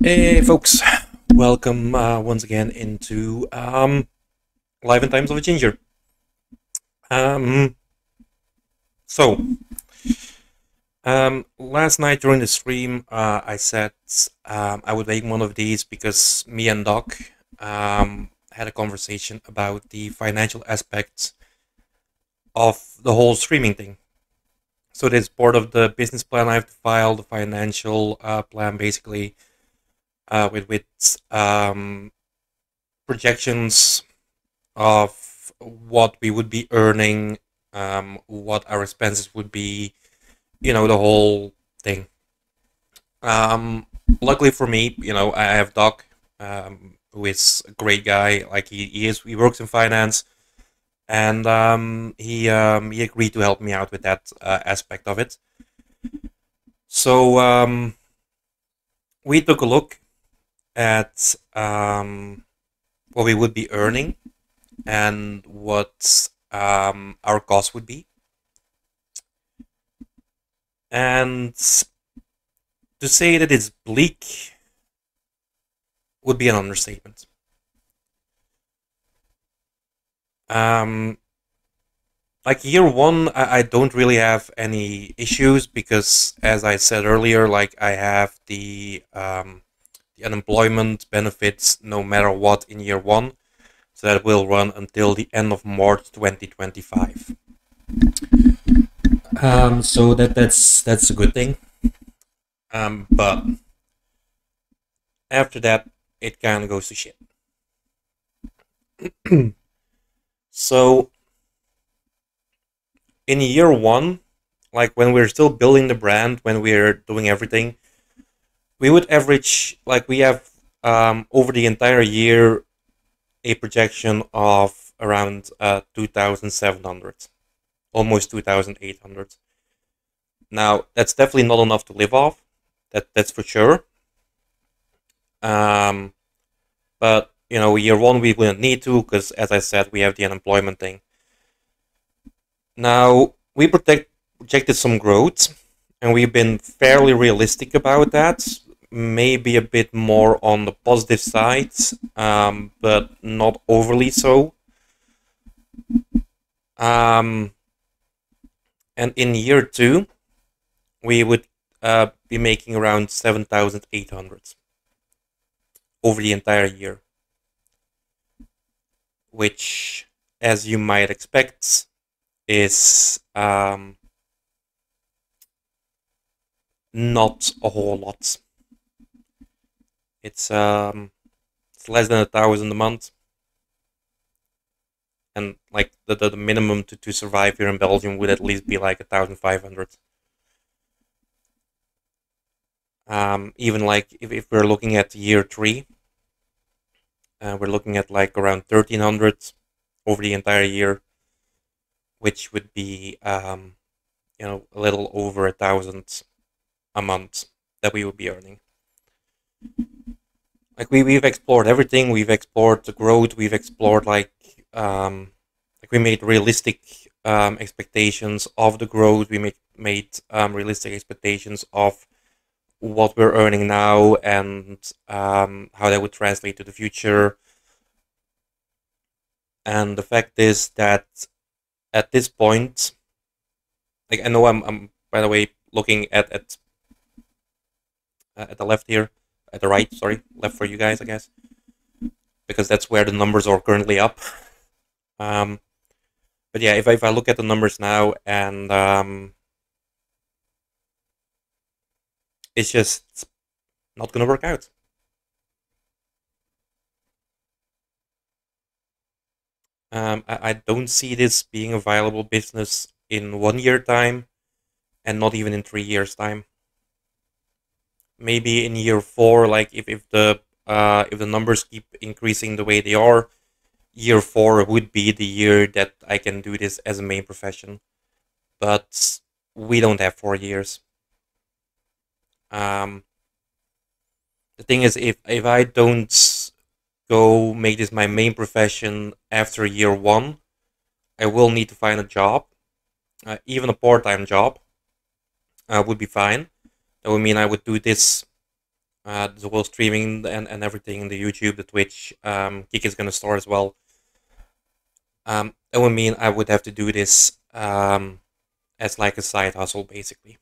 Hey folks, welcome once again into Live in Times of a Ginger. Um, so, last night during the stream, I said I would make one of these because me and Doc had a conversation about the financial aspects of the whole streaming thing. So, there's part of the business plan I have to file, the financial plan basically, with projections of what we would be earning, what our expenses would be, the whole thing. Um, Luckily for me, I have Doc, who is a great guy. Like he works in finance, and he agreed to help me out with that aspect of it. So we took a look at what we would be earning and what our cost would be. And to say that it's bleak would be an understatement. Um, like year one, I don't really have any issues because, as I said earlier, like I have the unemployment benefits no matter what in year one, so that will run until the end of March 2025. So that's a good thing. But after that, it kind of goes to shit. So in year one, like when we're still building the brand, when we're doing everything, we would average, like we have over the entire year a projection of around 2,700, almost 2,800. Now that's definitely not enough to live off. That's for sure. Um, but year one we wouldn't need to because, as I said, we have the unemployment thing. Now we projected some growth, and we've been fairly realistic about that. Maybe a bit more on the positive side, but not overly so. Um, and in year two, we would be making around 7,800 over the entire year, which, as you might expect, is not a whole lot. It's less than 1,000 a month, and like the minimum to survive here in Belgium would at least be like 1,500. Even like if we're looking at year three, we're looking at like around 1,300 over the entire year, which would be a little over 1,000 a month that we would be earning. Like we've explored everything. We've explored the growth. We've explored like we made realistic expectations of the growth. We made realistic expectations of what we're earning now and how that would translate to the future. And the fact is that at this point, like I know I'm by the way looking at the left here, at the right, sorry, left for you guys, I guess, because that's where the numbers are currently up. Um, but yeah, if I look at the numbers now, and it's just not gonna work out. I don't see this being a viable business in 1 year time, and not even in 3 years time. Maybe in year four, like if the numbers keep increasing the way they are, year four would be the year that I can do this as a main profession. But we don't have 4 years. Um, the thing is, if I don't go make this my main profession after year one, I will need to find a job, even a part-time job would be fine. That would mean I would do this the whole streaming and everything, the YouTube, the Twitch. Geek is gonna start as well. That would mean I would have to do this as like a side hustle, basically.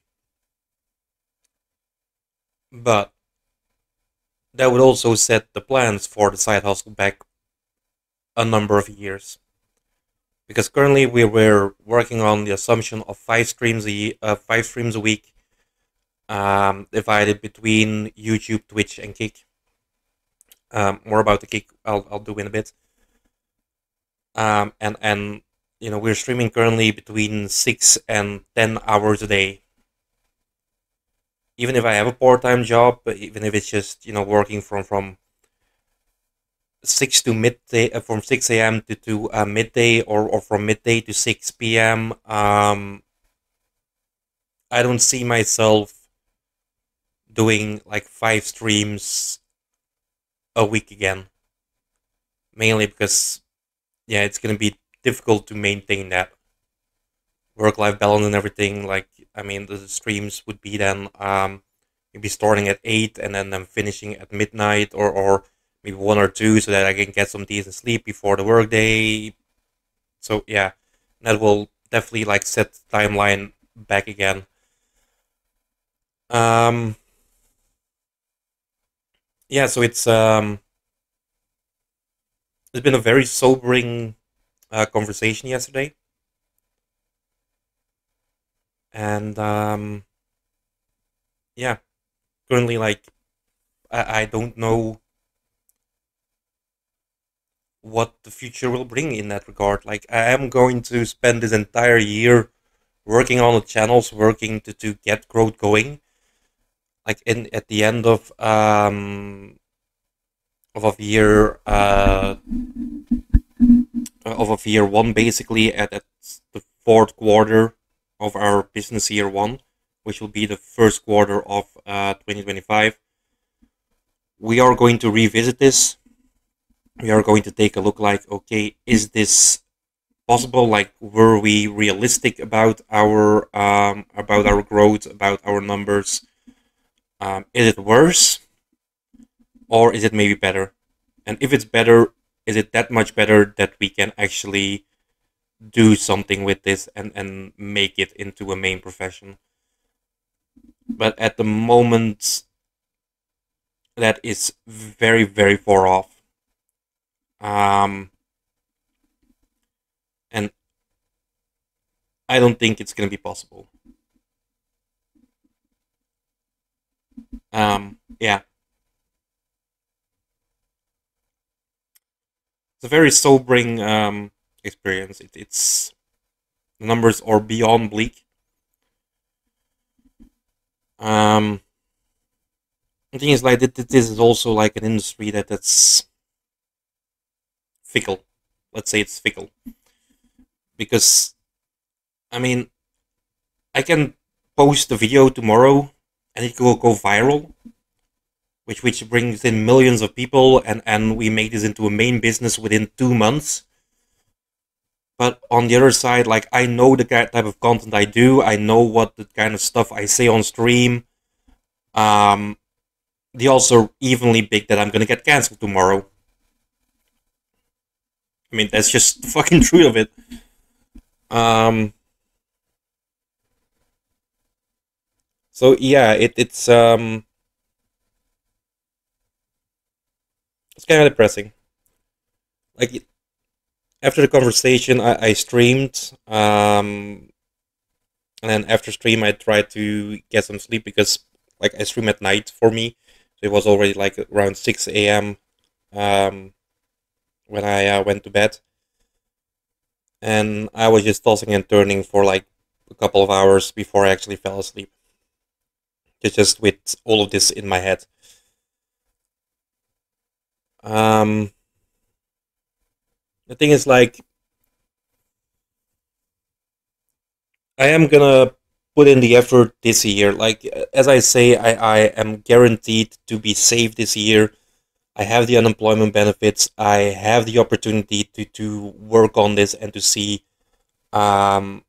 But that would also set the plans for the side hustle back a number of years. Because currently we were working on the assumption of 5 streams a week, divided between YouTube, Twitch, and Kick. More about the Kick I'll do in a bit. And we're streaming currently between 6 and 10 hours a day. Even if I have a part-time job, even if it's just working from 6 to midday, from 6 a.m. to midday, or from midday to 6 p.m. I don't see myself doing like 5 streams a week again. Mainly because it's gonna be difficult to maintain that work-life balance and everything. Like, I mean, the streams would be then maybe starting at 8 and then finishing at midnight, or maybe 1 or 2, so that I can get some decent sleep before the workday. So yeah, that will definitely like set the timeline back again. Um, yeah, so it's been a very sobering conversation yesterday, and yeah, currently like I don't know what the future will bring in that regard. Like, I am going to spend this entire year working on the channels, working to get growth going. Like, in at the end of a year of a year one, basically at the fourth quarter of our business year one, which will be the first quarter of 2025. We are going to revisit this. We are going to take a look, like, okay, is this possible? Like, were we realistic about our growth, about our numbers? Is it worse, or is it maybe better? And if it's better, is it that much better that we can actually do something with this and make it into a main profession? But at the moment, that is very, very far off. Um, and I don't think it's going to be possible. Yeah, it's a very sobering experience. It's the numbers are beyond bleak. Um, the thing is, like, this is also like an industry that's fickle. Let's say it's fickle because, I mean, I can post a video tomorrow and it will go viral, which brings in millions of people, and we make this into a main business within 2 months. But on the other side, like, I know the type of content I do, I know what the kind of stuff I say on stream. Um, the also evenly big that I'm gonna get cancelled tomorrow. I mean, that's just the fucking truth of it. Um, so yeah, it's kind of depressing. Like, after the conversation, I streamed, and then after stream, I tried to get some sleep because, like, I stream at night for me, so it was already like around 6 a.m. Um, when I went to bed, and I was just tossing and turning for like a couple of hours before I actually fell asleep. Just with all of this in my head. Um, the thing is, like, I am gonna put in the effort this year. Like, as I say, I am guaranteed to be safe this year. I have the unemployment benefits. I have the opportunity to work on this and to see um,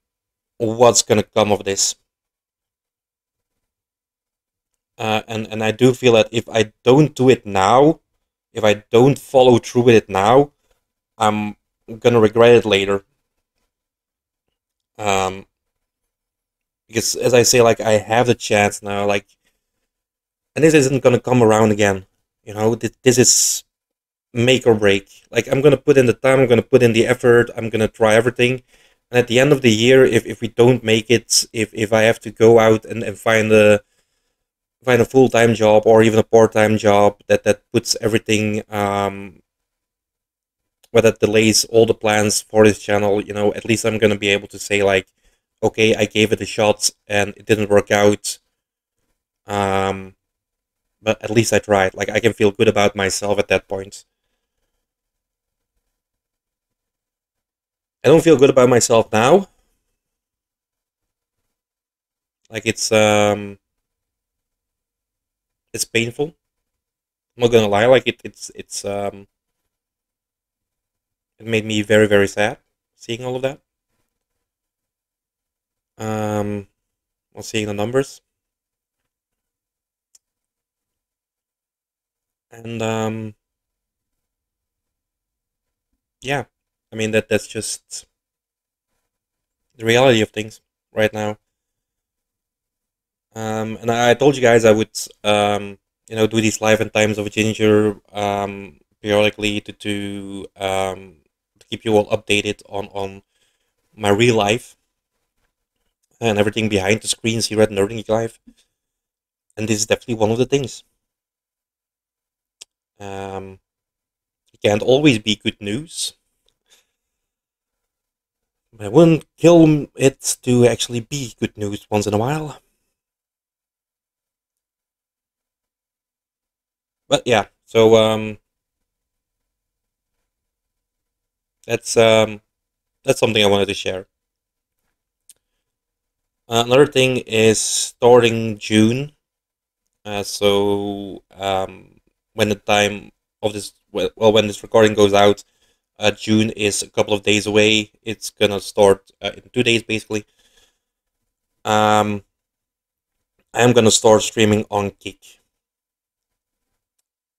what's gonna come of this. And I do feel that if I don't do it now, if I don't follow through with it now, I'm gonna regret it later. Um, because as I say, like I have the chance now, like, and this isn't gonna come around again. This is make or break. Like I'm gonna put in the time, I'm gonna put in the effort, I'm gonna try everything. And at the end of the year, if we don't make it, if I have to go out and find a full time job or even a part time job that puts everything where that delays all the plans for this channel, at least I'm gonna be able to say like, okay, I gave it a shot and it didn't work out. Um, but at least I tried. Like I can feel good about myself at that point. I don't feel good about myself now. Like it's painful. I'm not gonna lie. Like it made me very very sad seeing all of that. Um, while seeing the numbers and yeah, I mean that's just the reality of things right now. And I told you guys I would do these live and times of ginger periodically to keep you all updated on my real life and everything behind the screens here at Nerding Geek Live. And this is definitely one of the things. Um, it can't always be good news, but I wouldn't kill it to actually be good news once in a while. But yeah, so that's um, that's something I wanted to share. Another thing is starting June. When the time of this, well, when this recording goes out, June is a couple of days away. It's gonna start in 2 days, basically. Um, I am gonna start streaming on Geek,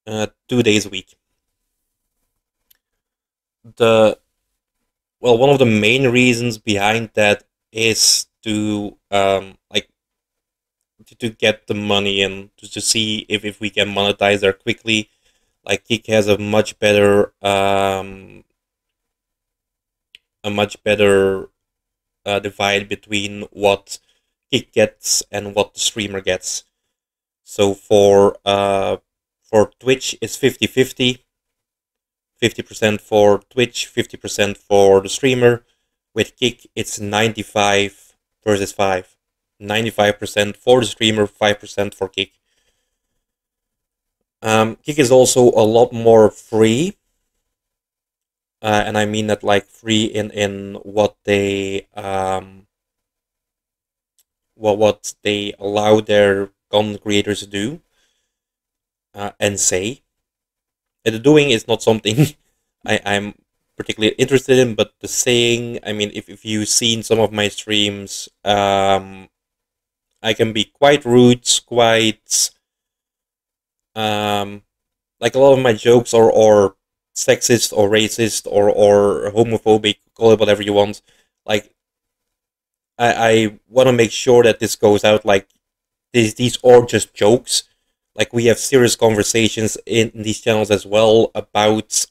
2 days a week. The One of the main reasons behind that is to get the money and to see if we can monetize there quickly. Like Geek has a much better divide between what Geek gets and what the streamer gets. So for Twitch it's 50-50, 50% for Twitch, 50% for the streamer. With Geek it's 95 versus 5. 95% for the streamer, 5% for Geek. Geek is also a lot more free, and I mean that like free in what they allow their content creators to do and say. And the doing is not something I'm particularly interested in, but the saying, I mean, if you've seen some of my streams, I can be quite rude, quite um, like a lot of my jokes or sexist or racist or homophobic, call it whatever you want. Like I want to make sure that this goes out. Like these are just jokes. Like we have serious conversations in these channels as well about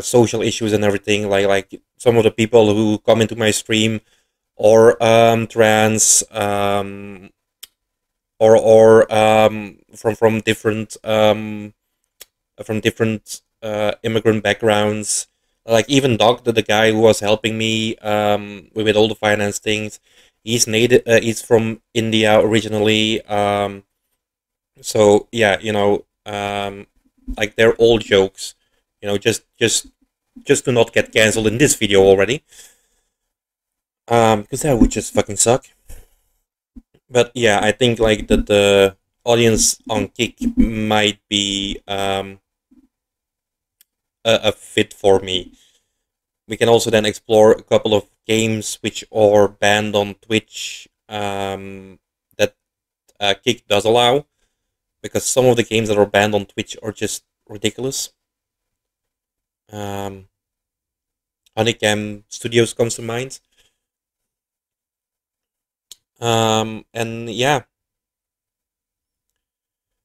social issues and everything. Like some of the people who come into my stream or trans or from different immigrant backgrounds. Like even Doc, the guy who was helping me with all the finance things, he's native. He's from India originally. So yeah, like they're all jokes. Just to not get cancelled in this video already. Because that would just fucking suck. But yeah, I think like the audience on Kick might be a fit for me. We can also then explore a couple of games which are banned on Twitch that Kick does allow, because some of the games that are banned on Twitch are just ridiculous. Um, Honeycam Studios comes to mind. And yeah,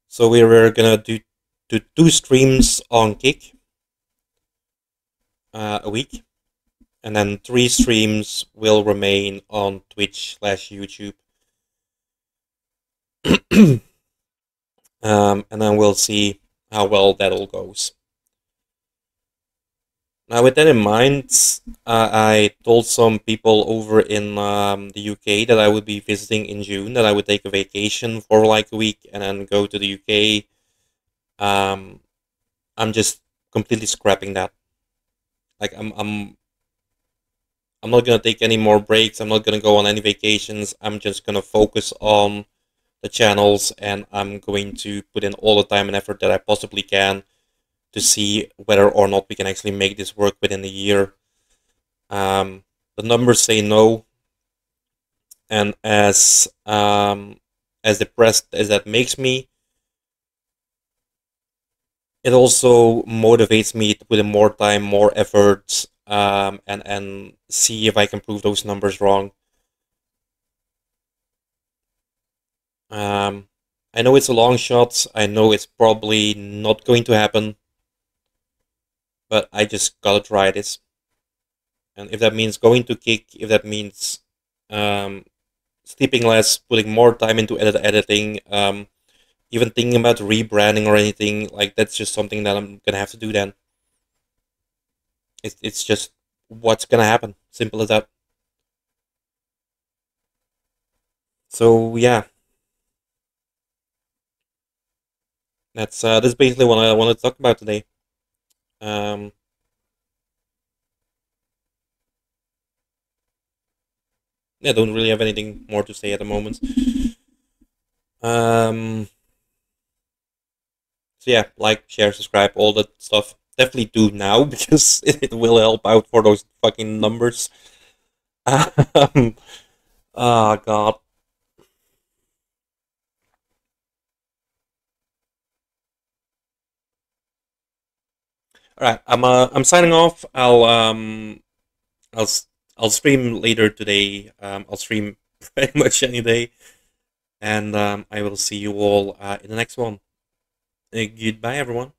so we're gonna do two streams on Kick a week, and then three streams will remain on Twitch/YouTube. And then we'll see how well that all goes. Now, with that in mind, I told some people over in the UK that I would be visiting in June, that I would take a vacation for like a week and then go to the UK. I'm just completely scrapping that. Like, I'm not gonna take any more breaks. I'm not gonna go on any vacations. I'm just gonna focus on the channels, and I'm going to put in all the time and effort that I possibly can to see whether or not we can actually make this work within a year. The numbers say no, and as depressed as that makes me, it also motivates me to put in more time, more effort, and see if I can prove those numbers wrong. Um, I know it's a long shot. I know it's probably not going to happen, but I just gotta try this. And if that means going to Kick, if that means um, sleeping less, putting more time into editing, even thinking about rebranding or anything, like that's just something that I'm gonna have to do then. It's just what's gonna happen. Simple as that. So yeah, that's basically what I want to talk about today. Um, yeah, don't really have anything more to say at the moment. Um, so yeah, like, share, subscribe, all that stuff. Definitely do now because it will help out for those fucking numbers. Um, oh god. All right, I'm signing off. I'll I'll stream later today. I'll stream pretty much any day, and I will see you all in the next one. Goodbye, everyone.